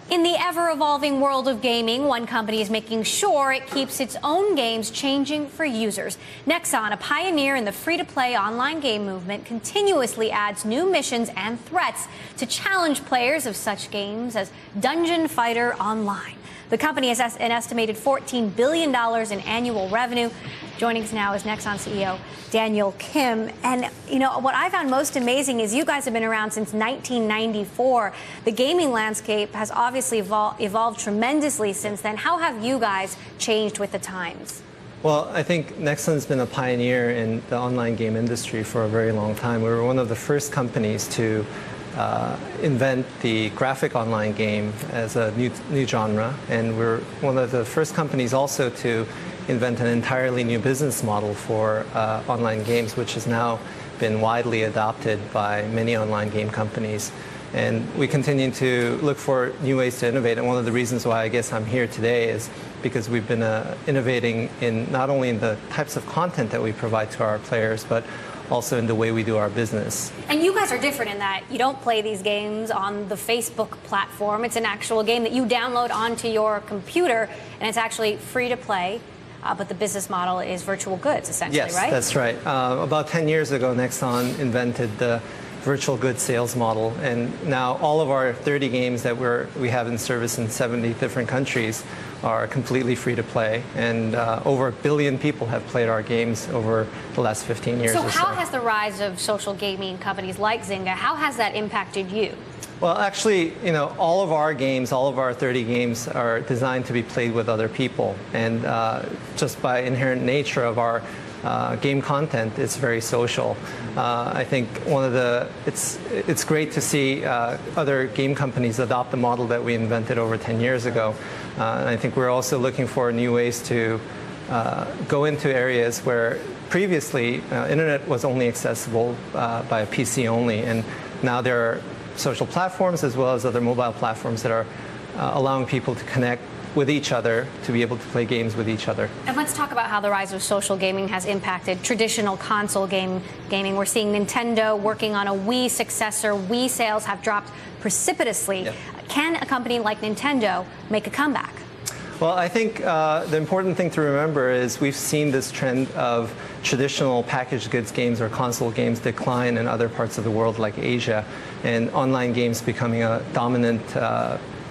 In the ever-evolving world of gaming, one company is making sure it keeps its own games changing for users. Nexon, a pioneer in the free-to-play online game movement, continuously adds new missions and threats to challenge players of such games as Dungeon Fighter Online. The company has an estimated $14 billion in annual revenue. Joining us now is Nexon CEO Daniel Kim. And, you know, what I found most amazing is you guys have been around since 1994. The gaming landscape has obviously evolved tremendously since then. How have you guys changed with the times? Well, I think Nexon's been a pioneer in the online game industry for a very long time. We were one of the first companies to invent the graphic online game as a new genre, and we're one of the first companies also to invent an entirely new business model for online games, which has now been widely adopted by many online game companies. And we continue to look for new ways to innovate, and one of the reasons why I guess I'm here today is because we've been innovating in not only in the types of content that we provide to our players, but also in the way we do our business. And you guys are different in that you don't play these games on the Facebook platform. It's an actual game that you download onto your computer, and it's actually free to play. But the business model is virtual goods, essentially, yes, right? Yes, that's right. About 10 years ago, Nexon invented the virtual goods sales model, and now all of our 30 games that we have in service in 70 different countries are completely free to play, and over 1 billion people have played our games over the last 15 years. So how has the rise of social gaming companies like Zynga, how has that impacted you? Well, actually, you know, all of our games, all of our 30 games are designed to be played with other people, and just by inherent nature of our game content, it's very social. I think it's great to see other game companies adopt the model that we invented over 10 years ago. And I think we're also looking for new ways to go into areas where previously internet was only accessible by a PC only, and now there are social platforms as well as other mobile platforms that are allowing people to connect with each other, to be able to play games with each other. And let's talk about how the rise of social gaming has impacted traditional console gaming. We're seeing Nintendo working on a Wii successor. Wii sales have dropped precipitously. Yep. Can a company like Nintendo make a comeback? Well, I think the important thing to remember is we've seen this trend of traditional packaged goods games or console games decline in other parts of the world like Asia, and online games becoming a dominant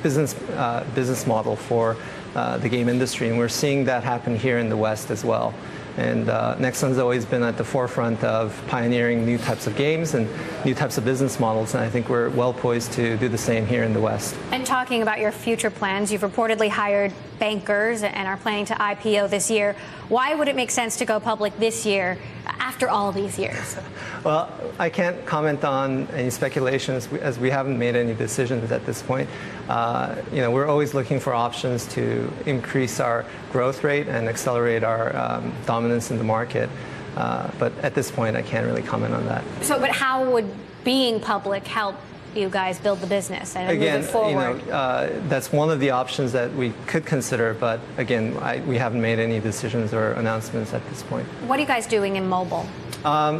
business model for the game industry, and we're seeing that happen here in the West as well. And Nexon's always been at the forefront of pioneering new types of games and new types of business models, and I think we're well poised to do the same here in the West. And talking about your future plans, you've reportedly hired bankers and are planning to IPO this year. Why would it make sense to go public this year after all these years? Well, I can't comment on any speculations as we haven't made any decisions at this point. You know, we're always looking for options to increase our growth rate and accelerate our dominance in the market. But at this point, I can't really comment on that. So, but how would being public help you guys build the business and move it forward? You know, that's one of the options that we could consider, but again, we haven't made any decisions or announcements at this point. What are you guys doing in mobile?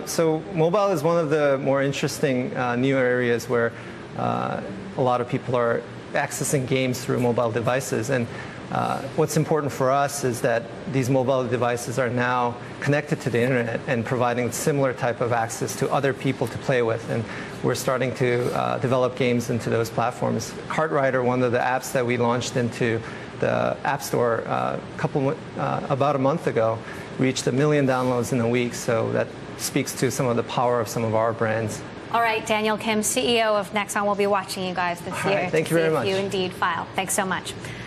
So mobile is one of the more interesting new areas where a lot of people are accessing games through mobile devices, and what's important for us is that these mobile devices are now connected to the internet and providing similar type of access to other people to play with, and we're starting to develop games into those platforms. Cartwriter, one of the apps that we launched into the App Store about a month ago, reached 1 million downloads in a week, so that speaks to some of the power of some of our brands. All right, Daniel Kim, CEO of Nexon, will be watching you guys this year. Thank you very much. If you indeed file. Thanks so much.